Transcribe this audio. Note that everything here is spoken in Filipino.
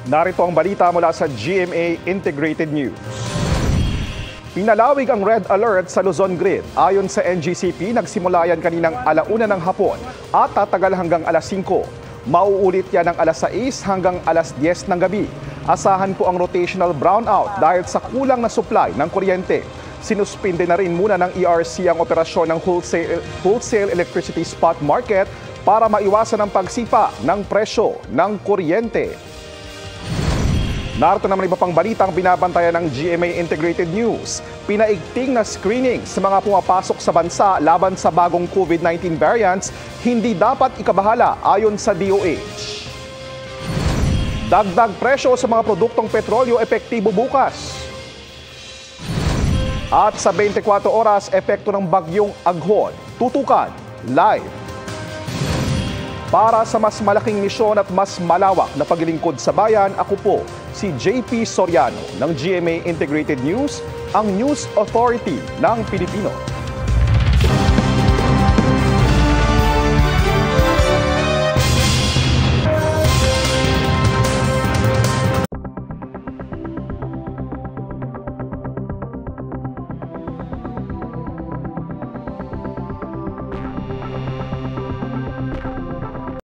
Narito ang balita mula sa GMA Integrated News. Pinalawig ang red alert sa Luzon Grid. Ayon sa NGCP, nagsimula yan kaninang 1:00 ng hapon at tatagal hanggang 5:00. Mauulit yan ng 6:00 hanggang 10:00 ng gabi. Asahan po ang rotational brownout dahil sa kulang na supply ng kuryente. Sinuspinde na rin muna ng ERC ang operasyon ng wholesale electricity spot market para maiwasan ang pagsipa ng presyo ng kuryente. Narito naman iba pang balitang binabantayan ng GMA Integrated News. Pinaigting na screening sa mga pumapasok sa bansa laban sa bagong COVID-19 variants, hindi dapat ikabahala ayon sa DOH. Dagdag presyo sa mga produktong petrolyo epektibo bukas. At sa 24 oras, epekto ng bagyong Aghon. Tutukan live. Para sa mas malaking misyon at mas malawak na paglilingkod sa bayan, ako po si JP Soriano ng GMA Integrated News, ang News Authority ng Pilipino.